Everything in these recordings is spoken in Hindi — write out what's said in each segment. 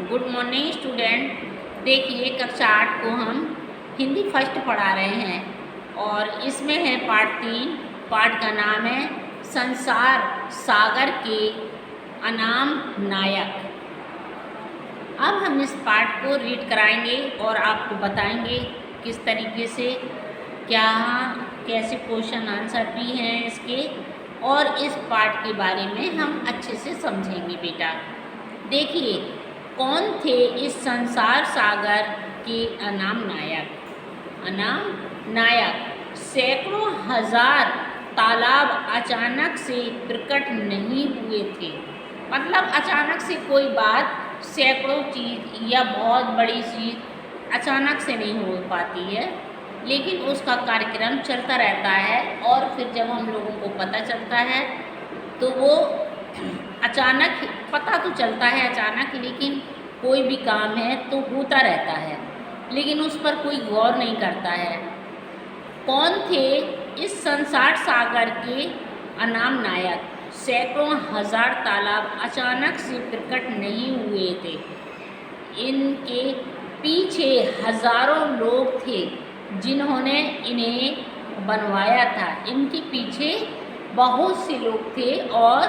Good morning student. देखिए कक्षा 8 को हम हिंदी फर्स्ट पढ़ा रहे हैं और इसमें है पाठ 3। पाठ का नाम है संसार सागर के अनाम नायक। अब हम इस पाठ को रीड कराएंगे और आपको बताएंगे किस तरीके से क्या कैसे क्वेश्चन आंसर भी हैं इसके, और इस पाठ के बारे में हम अच्छे से समझेंगे बेटा। देखिए कौन थे इस संसार सागर के अनाम नायक। अनाम नायक सैकड़ों हजार तालाब अचानक से प्रकट नहीं हुए थे। मतलब अचानक से कोई बात, सैकड़ों चीज़ या बहुत बड़ी चीज़ अचानक से नहीं हो पाती है, लेकिन उसका कार्यक्रम चलता रहता है और फिर जब हम लोगों को पता चलता है तो वो अचानक पता तो चलता है अचानक, लेकिन कोई भी काम है तो होता रहता है, लेकिन उस पर कोई गौर नहीं करता है। कौन थे इस संसार सागर के अनाम नायक। सैकड़ों हजार तालाब अचानक से प्रकट नहीं हुए थे। इनके पीछे हजारों लोग थे जिन्होंने इन्हें बनवाया था। इनके पीछे बहुत से लोग थे और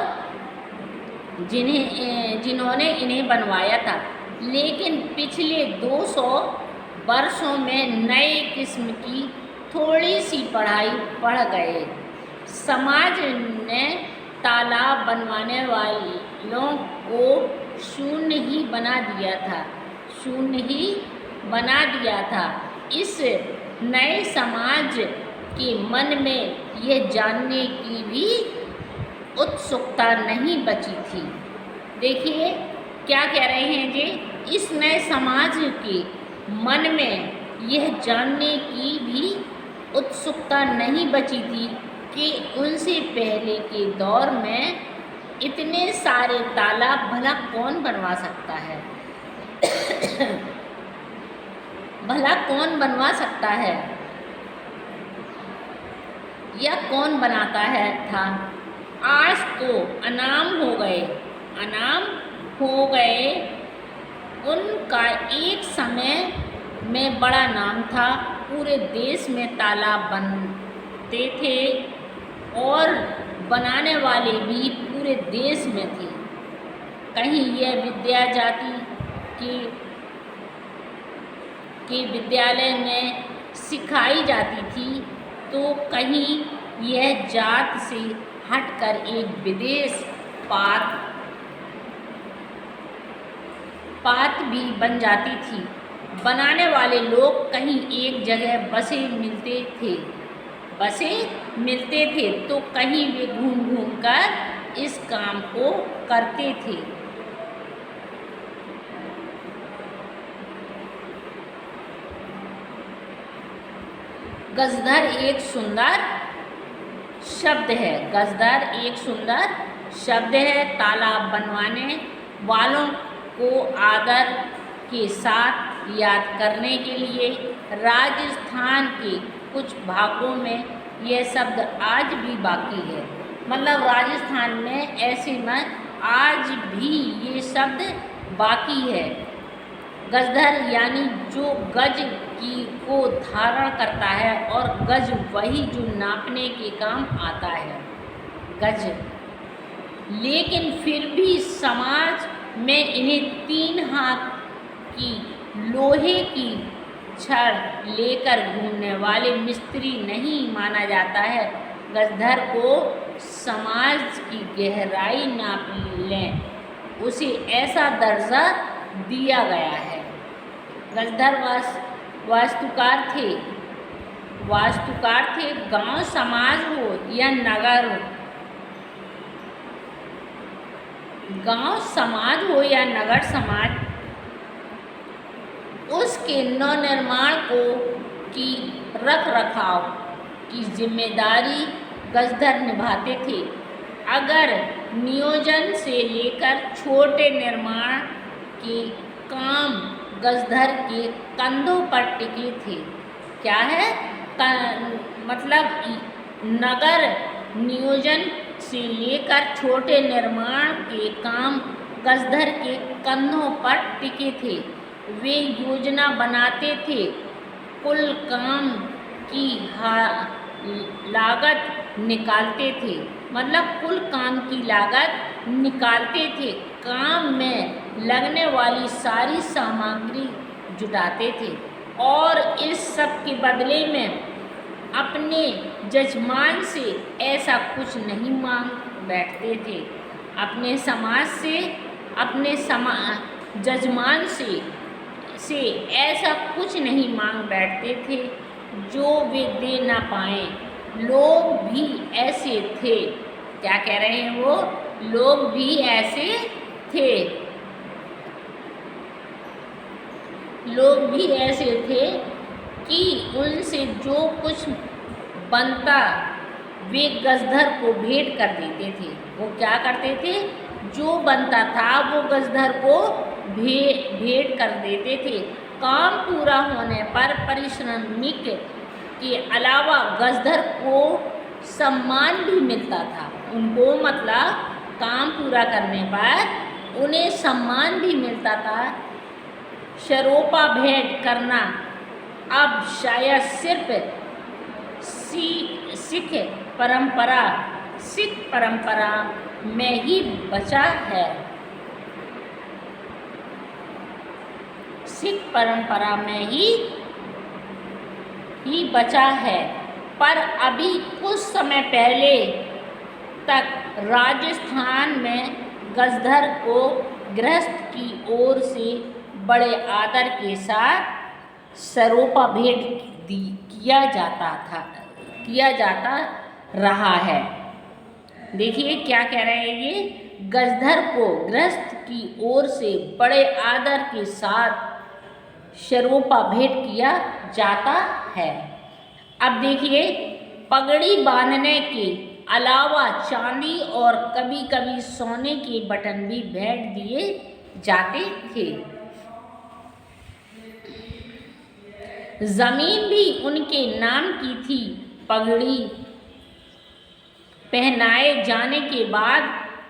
जिन्होंने इन्हें बनवाया था, लेकिन पिछले 200 वर्षों में नए किस्म की थोड़ी सी पढ़ाई पढ़ गए। समाज ने तालाब बनवाने वालों को शून्य ही बना दिया था, शून्य ही बना दिया था। इस नए समाज के मन में यह जानने की भी उत्सुकता नहीं बची थी। देखिए क्या कह रहे हैं जी, इस नए समाज के मन में यह जानने की भी उत्सुकता नहीं बची थी कि उनसे पहले के दौर में इतने सारे तालाब भला कौन बनवा सकता है। भला कौन बनवा सकता है या कौन बनाता है था। आज तो अनाम हो गए, अनाम हो गए। उनका एक समय में बड़ा नाम था। पूरे देश में तालाब बनते थे और बनाने वाले भी पूरे देश में थे। कहीं यह विद्या जाति के विद्यालय में सिखाई जाती थी, तो कहीं यह जात से हटकर एक विदेश पात भी बन जाती थी। बनाने वाले लोग कहीं एक जगह बसे मिलते थे तो कहीं वे घूम घूम कर इस काम को करते थे। गजधर एक सुंदर शब्द है। गजधर एक सुंदर शब्द है। तालाब बनवाने वालों को आदर के साथ याद करने के लिए राजस्थान के कुछ भागों में यह शब्द आज भी बाकी है। मतलब राजस्थान में ऐसे में आज भी ये शब्द बाकी है। गजधर यानी जो गज की को धारण करता है, और गज वही जो नापने के काम आता है, गज। लेकिन फिर भी समाज में इन्हें 3 हाथ की लोहे की छड़ लेकर घूमने वाले मिस्त्री नहीं माना जाता है। गजधर को समाज की गहराई नाप लें, उसे ऐसा दर्जा दिया गया है। गजधर वास्तुकार थे। गांव समाज हो या नगर, गांव समाज हो या नगर समाज, उसके नवनिर्माण की रख रखाव की जिम्मेदारी गजधर निभाते थे। अगर नियोजन से लेकर छोटे निर्माण के काम गजधर के कंधों पर टिके थे। क्या है मतलब नगर नियोजन से लेकर छोटे निर्माण के काम गजधर के कंधों पर टिके थे। वे योजना बनाते थे, कुल काम की लागत निकालते थे, मतलब कुल काम की लागत निकालते थे, काम में लगने वाली सारी सामग्री जुटाते थे और इस सब के बदले में अपने जजमान से ऐसा कुछ नहीं मांग बैठते थे। अपने समाज से, अपने जजमान से ऐसा कुछ नहीं मांग बैठते थे जो वे दे ना पाए। लोग भी ऐसे थे। क्या कह रहे हैं वो? लोग भी ऐसे थे। लोग भी ऐसे थे कि उनसे जो कुछ बनता वे गजधर को भेंट कर देते थे। वो क्या करते थे? जो बनता था वो गजधर को भेंट कर देते थे। काम पूरा होने पर पारिश्रमिक के अलावा गजधर को सम्मान भी मिलता था। उनको मतलब काम पूरा करने पर उन्हें सम्मान भी मिलता था। शरोपा भेंट करना अब शायद सिर्फ सिख परंपरा में ही बचा है। सिख परंपरा में ही बचा है। पर अभी कुछ समय पहले तक राजस्थान में गजधर को गृहस्थ की ओर से बड़े आदर के साथ सरोपा भेंट किया जाता रहा है। देखिए क्या कह रहे हैं ये? गजधर को गृहस्थ की ओर से बड़े आदर के साथ सरोपा भेंट किया जाता है। अब देखिए, पगड़ी बांधने के अलावा चांदी और कभी कभी सोने के बटन भी भेंट दिए जाते थे। जमीन भी उनके नाम की थी। पगड़ी पहनाए जाने के बाद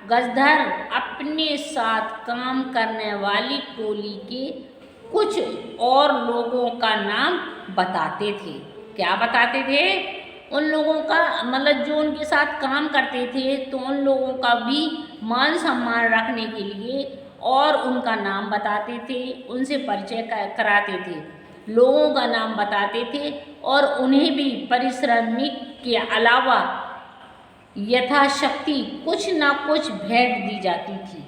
गजधर अपने साथ काम करने वाली टोली के कुछ और लोगों का नाम बताते थे। क्या बताते थे? उन लोगों का मतलब जो उनके साथ काम करते थे, तो उन लोगों का भी मान सम्मान रखने के लिए और उनका नाम बताते थे, उनसे परिचय कराते थे, लोगों का नाम बताते थे और उन्हें भी पारिश्रमिक के अलावा यथाशक्ति कुछ ना कुछ भेंट दी जाती थी।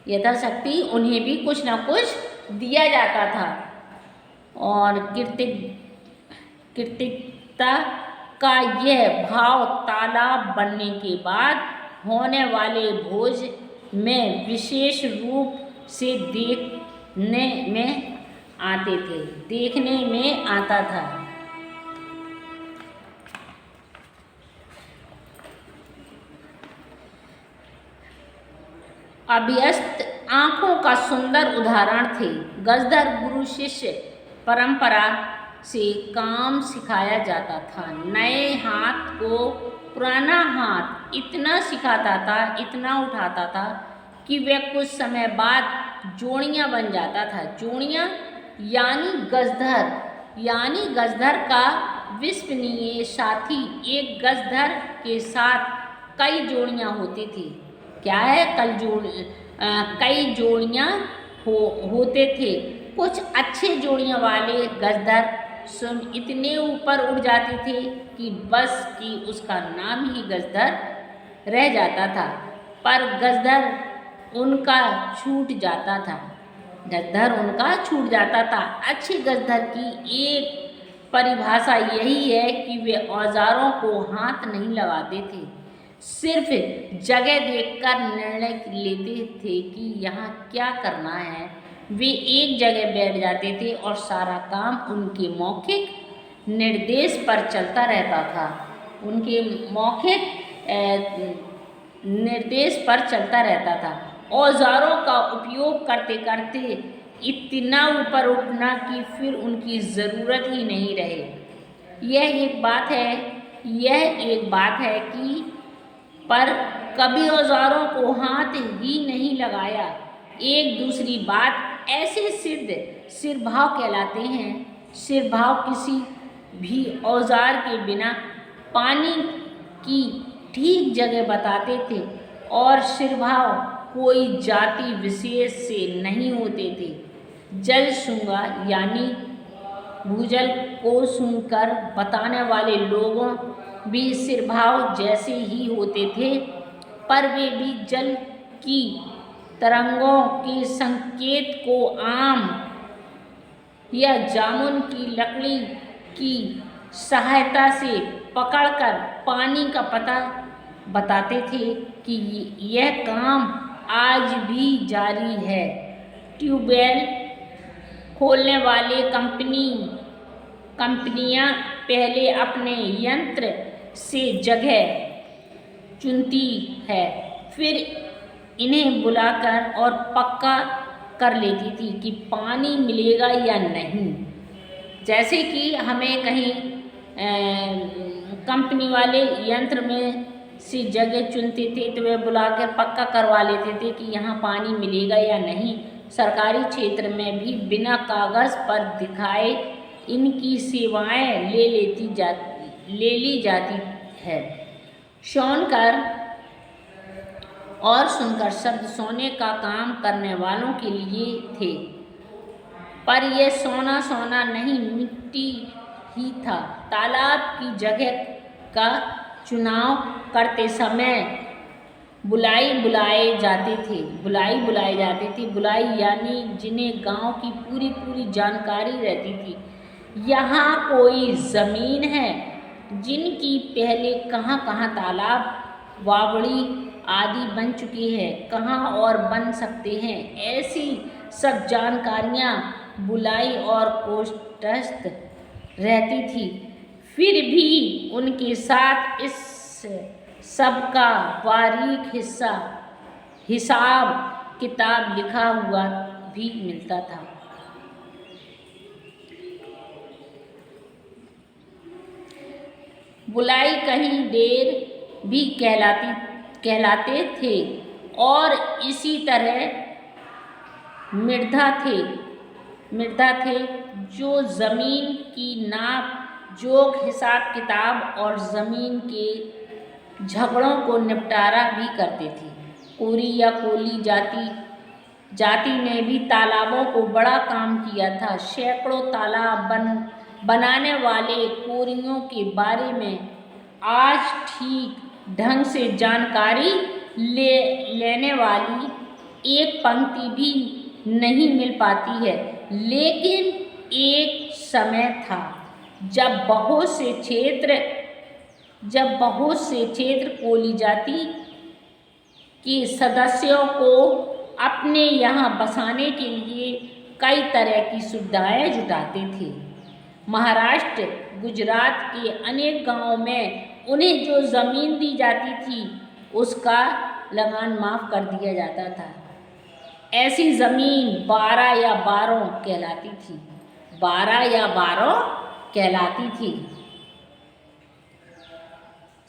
यथाशक्ति उन्हें भी कुछ ना कुछ दिया जाता था। और कृतज्ञता का यह भाव तालाब बनने के बाद होने वाले भोज में विशेष रूप से देखने में आता था। अभ्यस्त आँखों का सुंदर उदाहरण थे। गजधर गुरु शिष्य परंपरा से काम सिखाया जाता था। नए हाथ को पुराना हाथ इतना सिखाता था, इतना उठाता था कि वह कुछ समय बाद जोड़ियाँ बन जाता था। जोड़ियाँ यानी गजधर का विश्वसनीय साथी। एक गजधर के साथ कई जोड़ियाँ होती थी। क्या है? कई जोड़ियाँ होते थे। कुछ अच्छे जोड़ियाँ वाले गजधर स्वयं इतने ऊपर उड़ जाते थे कि बस कि उसका नाम ही गजधर रह जाता था। पर गजधर उनका छूट जाता था। अच्छे गजधर की एक परिभाषा यही है कि वे औजारों को हाथ नहीं लगाते थे, सिर्फ जगह देखकर निर्णय लेते थे कि यहाँ क्या करना है। वे एक जगह बैठ जाते थे और सारा काम उनके मौखिक निर्देश पर चलता रहता था। उनके मौखिक निर्देश पर चलता रहता था। औजारों का उपयोग करते करते इतना ऊपर उठना कि फिर उनकी ज़रूरत ही नहीं रहे। यह एक बात है कि पर कभी औजारों को हाथ ही नहीं लगाया। एक दूसरी बात ऐसे सिद्ध सिरभाव कहलाते हैं। सिरभाव किसी भी औजार के बिना पानी की ठीक जगह बताते थे और सिरभाव कोई जाति विशेष से नहीं होते थे। जल सूंगा यानी भूजल को सूंघकर बताने वाले लोगों भी सिरभाव जैसे ही होते थे, पर वे भी जल की तरंगों के संकेत को आम या जामुन की लकड़ी की सहायता से पकड़कर पानी का पता बताते थे कि यह काम आज भी जारी है। ट्यूबवेल खोलने वाले कंपनियां पहले अपने यंत्र से जगह चुनती है, फिर इन्हें बुलाकर और पक्का कर लेती थी कि पानी मिलेगा या नहीं। जैसे कि हमें कहीं कंपनी वाले यंत्र में से जगह चुनते थे तो वे बुलाकर पक्का करवा लेते थे कि यहाँ पानी मिलेगा या नहीं। सरकारी क्षेत्र में भी बिना कागज़ पर दिखाए इनकी सेवाएं ले ली जाती है। सुनकर और सुनकर शब्द सोने का काम करने वालों के लिए थे, पर यह सोना सोना नहीं, मिट्टी ही था। तालाब की जगह का चुनाव करते समय बुलाई बुलाए जाते थे। बुलाई यानी जिन्हें गांव की पूरी जानकारी रहती थी। यहाँ कोई ज़मीन है जिनकी पहले कहाँ तालाब, वावड़ी आदि बन चुकी है, कहाँ और बन सकते हैं, ऐसी सब जानकारियाँ बुलाई और कोष्ठस्थ रहती थी। फिर भी उनके साथ इस सब का बारीक हिसाब किताब लिखा हुआ भी मिलता था। बुलाई कहीं डेर भी कहलाते थे और इसी तरह मृधा थे जो ज़मीन की नाप जोख, हिसाब किताब और ज़मीन के झगड़ों को निपटारा भी करते थे। कोरी या कोली जाति ने भी तालाबों को बड़ा काम किया था। सैकड़ों तालाब बनाने वाले कोरियों के बारे में आज ठीक ढंग से जानकारी लेने वाली एक पंक्ति भी नहीं मिल पाती है। लेकिन एक समय था जब बहुत से क्षेत्र कोली जाति के सदस्यों को अपने यहाँ बसाने के लिए कई तरह की सुविधाएं जुटाते थे। महाराष्ट्र, गुजरात के अनेक गांवों में उन्हें जो ज़मीन दी जाती थी उसका लगान माफ़ कर दिया जाता था। ऐसी ज़मीन 12 या 12 कहलाती थी।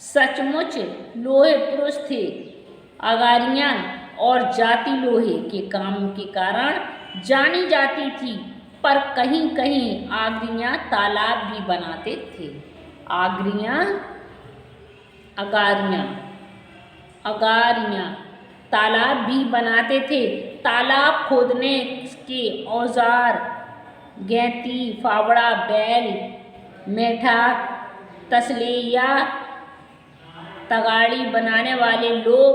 सचमुच लोहे पुरुष थे। अगारियाँ और जाति लोहे के काम के कारण जानी जाती थी, पर कहीं कहीं आगरियाँ तालाब भी बनाते थे। अगारियाँ तालाब भी बनाते थे। तालाब खोदने के औजार गैंती, फावड़ा, बैल, मेढा, तसले या तगाड़ी बनाने वाले लोग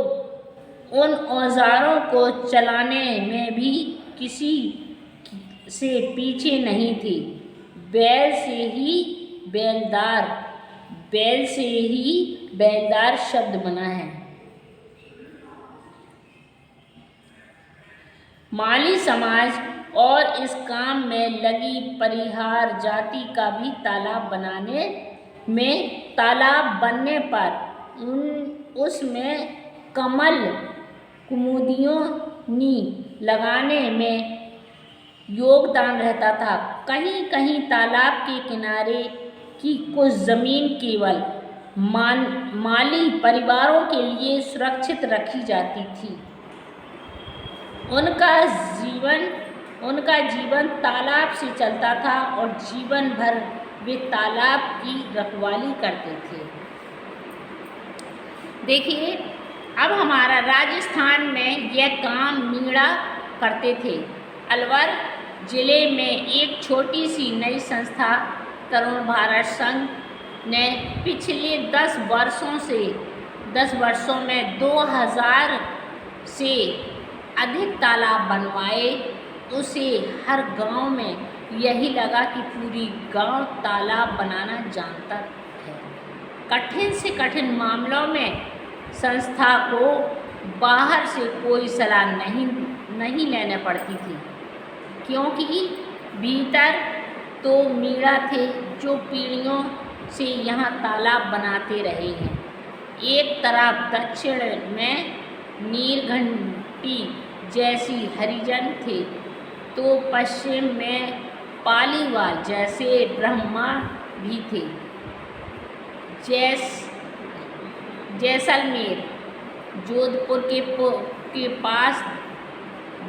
उन औजारों को चलाने में भी किसी से पीछे नहीं थे। बैल से ही बैलदार शब्द बना है। माली समाज और इस काम में लगी परिहार जाति का भी तालाब बनने पर उसमें कमल कुमुदियों लगाने में योगदान रहता था। कहीं कहीं तालाब के किनारे की कुछ ज़मीन केवल माली परिवारों के लिए सुरक्षित रखी जाती थी उनका जीवन उनका जीवन तालाब से चलता था और जीवन भर वे तालाब की रखवाली करते थे। देखिए, अब हमारा राजस्थान में यह काम मीणा करते थे। अलवर जिले में एक छोटी सी नई संस्था तरुण भारत संघ ने पिछले 10 वर्षों में 2000 से अधिक तालाब बनवाए। उसे हर गांव में यही लगा कि पूरी गांव तालाब बनाना जानता है। कठिन से कठिन मामलों में संस्था को बाहर से कोई सलाह नहीं लेने पड़ती थी, क्योंकि भीतर तो मीणा थे जो पीढ़ियों से यहाँ तालाब बनाते रहे हैं। एक तरफ दक्षिण में नीलघंटी जैसी हरिजन थे, तो पश्चिम में पालीवाल जैसे ब्राह्मण भी थे। जैसलमेर जोधपुर के पास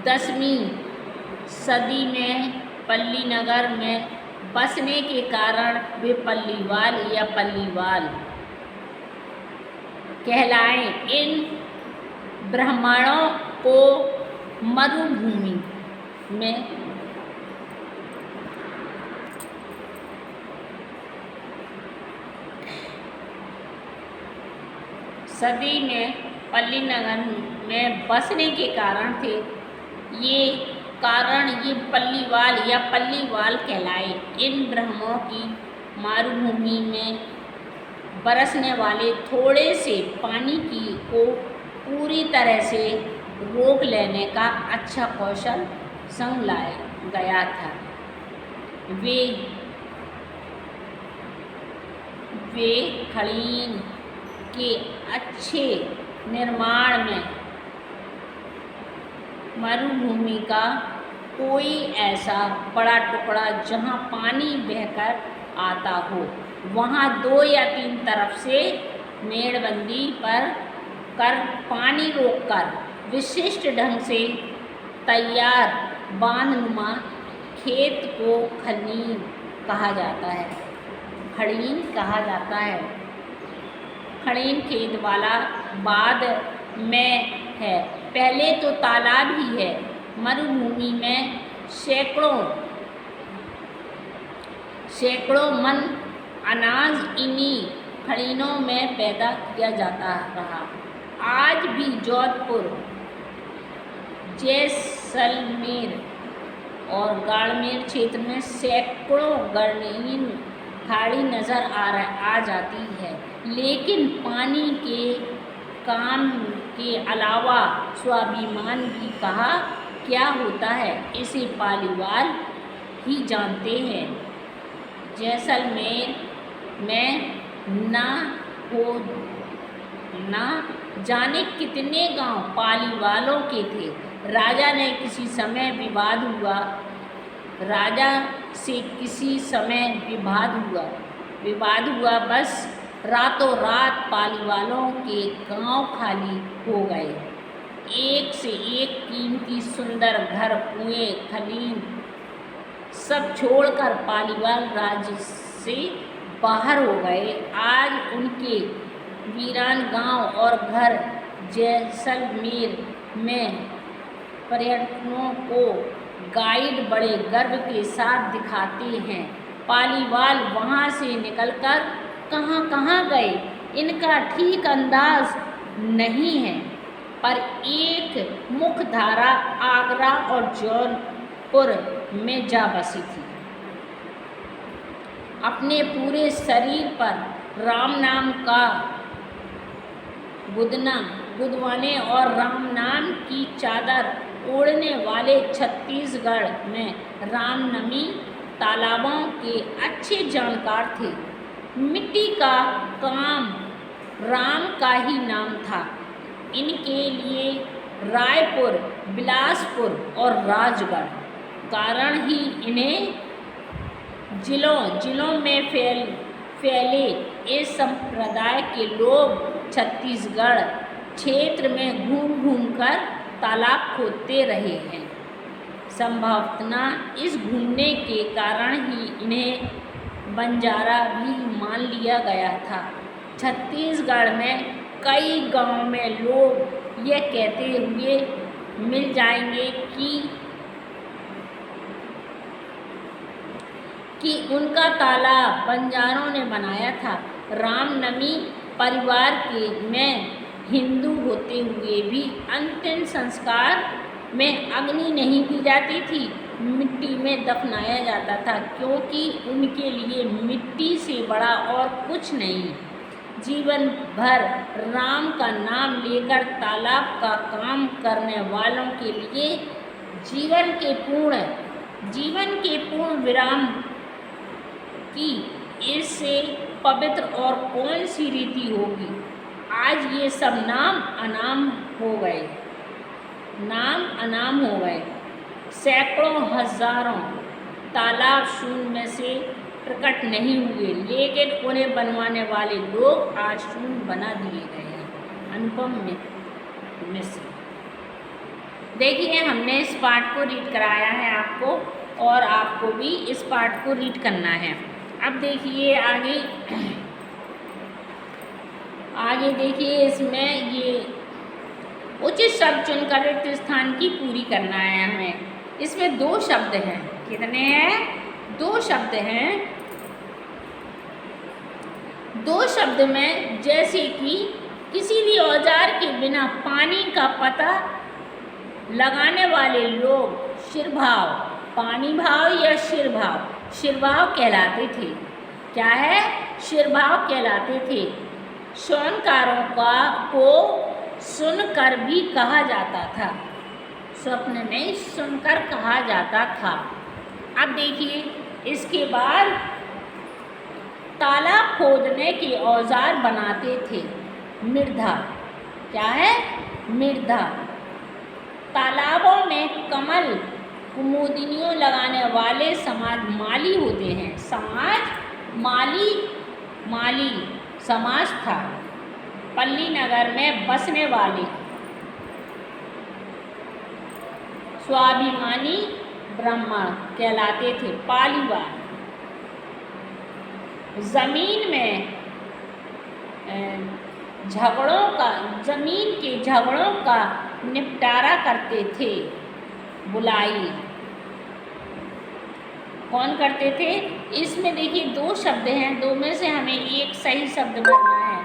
10वीं सदी में पल्ली नगर में बसने के कारण वे पल्लीवाल या पल्लीवाल कहलाए। इन ब्राह्मणों को मरुभूमि में सदी में पल्ली नगर में बसने के कारण थे। ये पल्लीवाल या पल्लीवाल कहलाए। इन ब्राह्मणों की मरुभूमि में बरसने वाले थोड़े से पानी को पूरी तरह से रोक लेने का अच्छा कौशल संग लाया गया था। वे खड़ीन के अच्छे निर्माण में मरुभूमि का कोई ऐसा बड़ा टुकड़ा जहाँ पानी बहकर आता हो, वहाँ 2 या 3 तरफ से मेड़बंदी कर पानी रोककर विशिष्ट ढंग से तैयार बांधनुमा खेत को खड़ीन कहा जाता है। खड़ीन खेत वाला बाद में है, पहले तो तालाब ही है। मरुभूमि में सैकड़ों मन अनाज इन्हीं खड़ीनों में पैदा किया जाता रहा। आज भी जोधपुर, जैसलमेर और बाड़मेर क्षेत्र में सैकड़ों खड़ीन खाड़ी नज़र आ जाती है, लेकिन पानी के काम के अलावा स्वाभिमान भी कहा क्या होता है, इसे पालीवाल ही जानते हैं। जैसलमेर में ना जाने कितने गांव पालीवालों के थे। राजा से किसी समय विवाद हुआ, बस रातों रात पालीवालों के गांव खाली हो गए। एक से एक कीमती सुंदर घर, कुएं, खलीन सब छोड़कर पालीवाल राज्य से बाहर हो गए। आज उनके वीरान गांव और घर जैसलमेर में पर्यटकों को गाइड बड़े गर्व के साथ दिखाते हैं। पालीवाल वहाँ से निकलकर कहाँ गए, इनका ठीक अंदाज नहीं है, पर एक मुख्यधारा आगरा और जौनपुर में जा बसी थी। अपने पूरे शरीर पर राम नाम का गुदवाने और राम नाम की चादर ओढ़ने वाले छत्तीसगढ़ में रामनमी तालाबों के अच्छे जानकार थे। मिट्टी का काम राम का ही नाम था। इनके लिए रायपुर, बिलासपुर और राजगढ़ कारण ही इन्हें जिलों में फैले इस संप्रदाय के लोग छत्तीसगढ़ क्षेत्र में घूम कर तालाब खोदते रहे हैं। संभवतः इस घूमने के कारण ही इन्हें बंजारा भी मान लिया गया था। छत्तीसगढ़ में कई गांव में लोग ये कहते हुए मिल जाएंगे कि उनका तालाब बंजारों ने बनाया था। रामनवमी परिवार के में हिंदू होते हुए भी अंतिम संस्कार में अग्नि नहीं दी जाती थी, मिट्टी में दफनाया जाता था, क्योंकि उनके लिए मिट्टी से बड़ा और कुछ नहीं। जीवन भर राम का नाम लेकर तालाब का काम करने वालों के लिए जीवन के पूर्ण विराम की इससे पवित्र और कौन सी रीति होगी। आज ये सब नाम अनाम हो गए। सैकड़ों हजारों तालाब शून्य में से प्रकट नहीं हुए, लेकिन उन्हें बनवाने वाले लोग आज शून्य बना दिए गए हैं। अनुपम मिश्र। देखिए, हमने इस पाठ को रीड कराया है आपको, और आपको भी इस पाठ को रीड करना है। अब देखिए आगे देखिए, इसमें ये उचित शब्द चुनकर रिक्त स्थान की पूरी करना है हमें। इसमें 2 शब्द हैं। कितने हैं? 2 शब्द हैं। 2 शब्द में जैसे कि किसी भी औजार के बिना पानी का पता लगाने वाले लोग शिरभाव, पानी भाव या शिरभाव कहलाते थे। क्या है? शिरभाव कहलाते थे। स्वनकारों को सुनकर भी कहा जाता था। स्वप्न में सुनकर कहा जाता था। अब देखिए, इसके बाद तालाब खोदने के औजार बनाते थे। मृधा। क्या है? मृधा। तालाबों में कमल कुमुदिनियों लगाने वाले समाज माली होते हैं। माली समाज था। पल्ली नगर में बसने वाले स्वाभिमानी ब्राह्मण कहलाते थे। पालीवाल। जमीन के झगड़ों का निपटारा करते थे। बुलाई। कौन करते थे? इसमें देखिए 2 शब्द हैं, 2 में से हमें एक सही शब्द भरना है,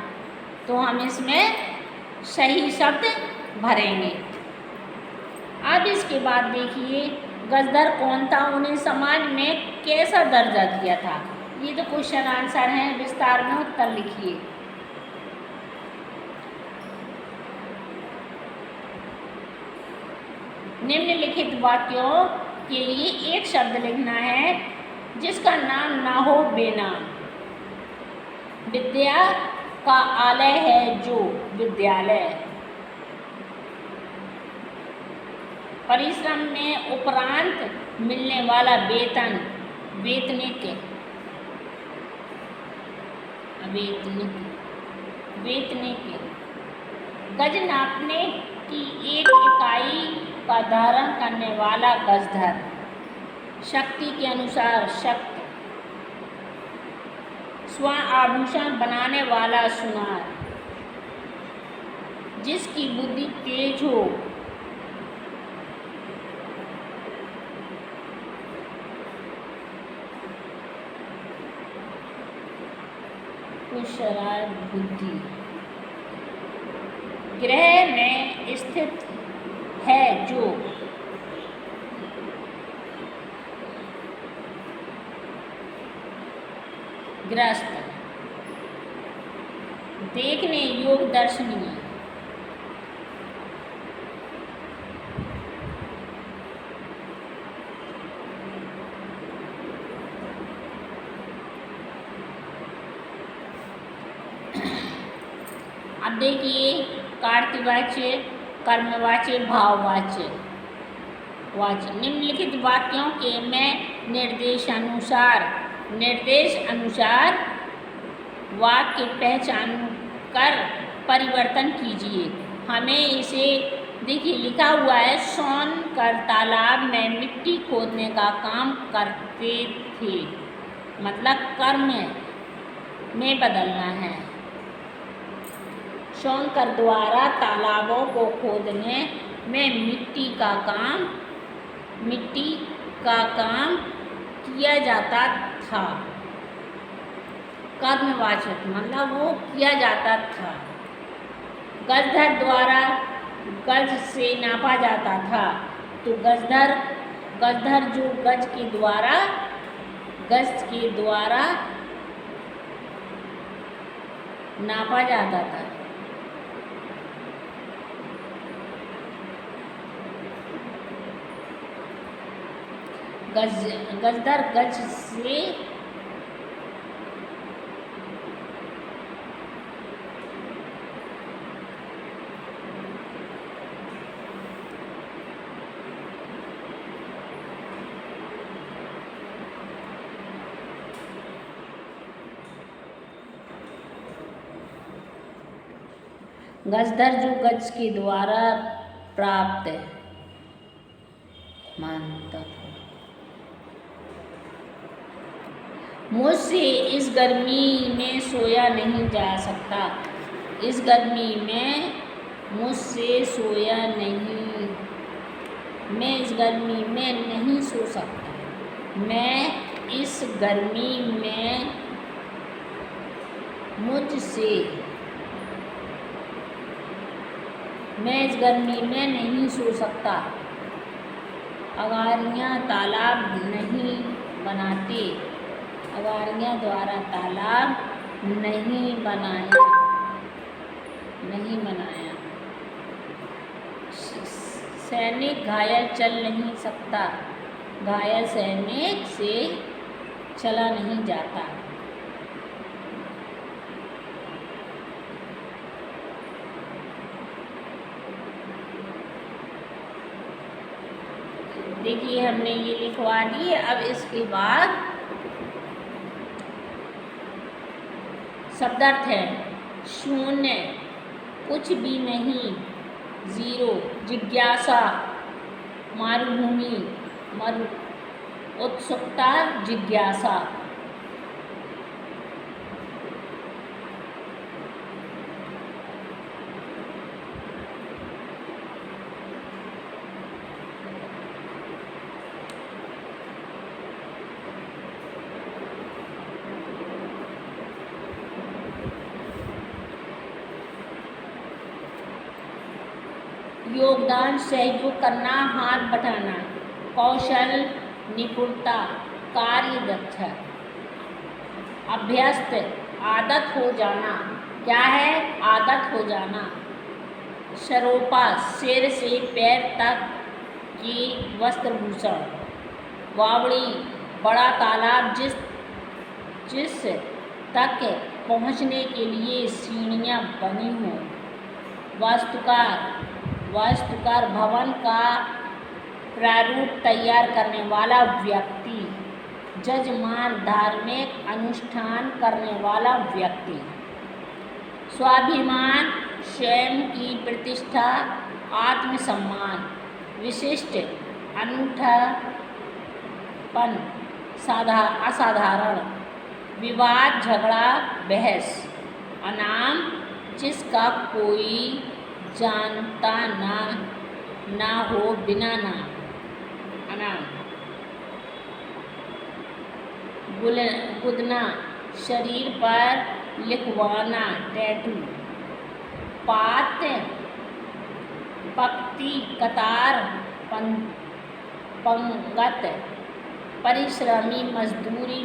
तो हम इसमें सही शब्द भरेंगे। अब इसके बाद देखिए, गजधर कौन था, उन्हें समाज में कैसा दर्जा दिया था। ये तो क्वेश्चन आंसर हैं, विस्तार में उत्तर लिखिए। निम्नलिखित वाक्यों के लिए एक शब्द लिखना है जिसका नाम ना हो बेनाम। विद्या का आलय है जो विद्यालय। परिश्रम में उपरांत मिलने वाला वेतन वेतनिक। गज नापने की एक इकाई का धारण करने वाला गजधर। शक्ति के अनुसार शक्त। स्वर्ण आभूषण बनाने वाला सुनार। जिसकी बुद्धि तेज हो। कुशल बुद्धि। ग्रह में स्थित है जो ग्रस्त। देखने योग्य दर्शनीय। अब देखिए, कार्तवाच्य, कर्मवाच्य, भाववाच्य। निम्नलिखित वाक्यों के में निर्देश अनुसार वाक्य पहचान कर परिवर्तन कीजिए। हमें इसे देखिए लिखा हुआ है, शौन कर तालाब में मिट्टी खोदने का काम करते थे, मतलब कर्म में बदलना है। शौनकर द्वारा तालाबों को खोदने में मिट्टी का काम किया जाता था। कर्मवाचक मतलब वो किया जाता था। गजधर द्वारा गज से नापा जाता था, तो गजधर जो गज के द्वारा नापा जाता था। गजधर गज से गजधर जो गज के द्वारा प्राप्त मानता था। मुझसे इस गर्मी में सोया नहीं जा सकता। इस गर्मी में मुझसे सोया नहीं, मैं इस गर्मी में नहीं सो सकता। मैं इस गर्मी में मैं इस गर्मी में नहीं सो सकता। अगारियाँ तालाब नहीं बनाते। अगारियाँ द्वारा तालाब नहीं बनाया। सैनिक घायल चल नहीं सकता। घायल सैनिक से चला नहीं जाता। देखिए हमने ये लिखवा दी। अब इसके बाद शब्दार्थ है। शून्य, कुछ भी नहीं, जीरो। जिज्ञासा, मरुभूमि, उत्सुकता, जिज्ञासा। योगदान, सहयोग करना, हाथ बटाना। कौशल, निपुणता, कार्य दक्षता। अभ्यस्त, आदत हो जाना। क्या है? आदत हो जाना। सरोपा, सिर से पैर तक की वस्त्रभूषण। वावड़ी, बड़ा तालाब जिस तक पहुँचने के लिए सीढ़ियाँ बनी हों। वास्तुकार, भवन का प्रारूप तैयार करने वाला व्यक्ति। जजमान, धार्मिक अनुष्ठान करने वाला व्यक्ति। स्वाभिमान, स्वयं की प्रतिष्ठा, आत्मसम्मान। विशिष्ट, अनूठापन, असाधारण। विवाद, झगड़ा, बहस। अनाम, जिसका कोई जानता ना हो, बिना नाम। अनाम। गुदना, शरीर पर लिखवाना, टैटू। पात, पंक्ति, कतार, पंगत। परिश्रमी, मजदूरी,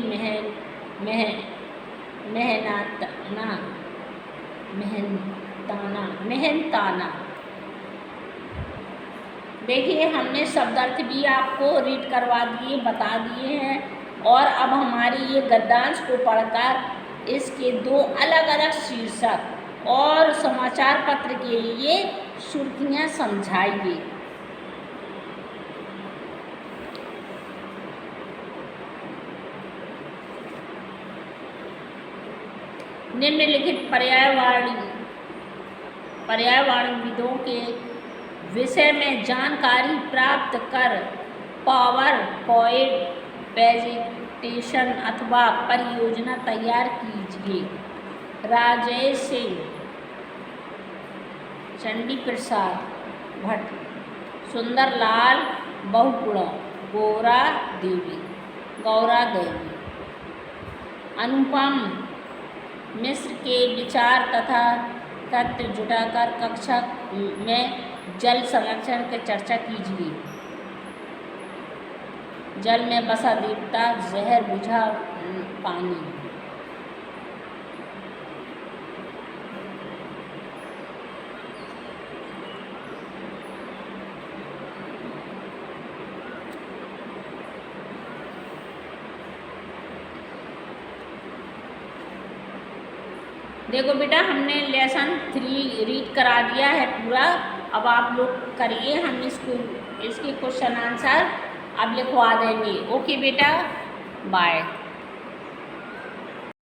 मेहनताना। देखिए हमने शब्दार्थ भी आपको रीड करवा दिए, बता दिए हैं। और अब हमारी ये गद्यांश को पढ़कर इसके दो अलग अलग शीर्षक और समाचार पत्र के लिए सुर्खियाँ समझाइए। निम्नलिखित पर्यायवाचीविदों के विषय में जानकारी प्राप्त कर पावर पॉइंट प्रेजेंटेशन अथवा परियोजना तैयार कीजिए। राजेश सिंह, चंडी प्रसाद भट्ट, सुंदरलाल बहुगुणा, गौरा देवी, अनुपम मिश्र के विचार तथा तथ्य जुटाकर कक्षा में जल संरक्षण की चर्चा कीजिए। जल में बसा देवता, जहर बुझा पानी। देखो बेटा, हमने लेसन 3 रीड करा दिया है पूरा। अब आप लोग करिए, हम इसके क्वेश्चन आंसर अब लिखवा देंगे। ओके बेटा, बाय।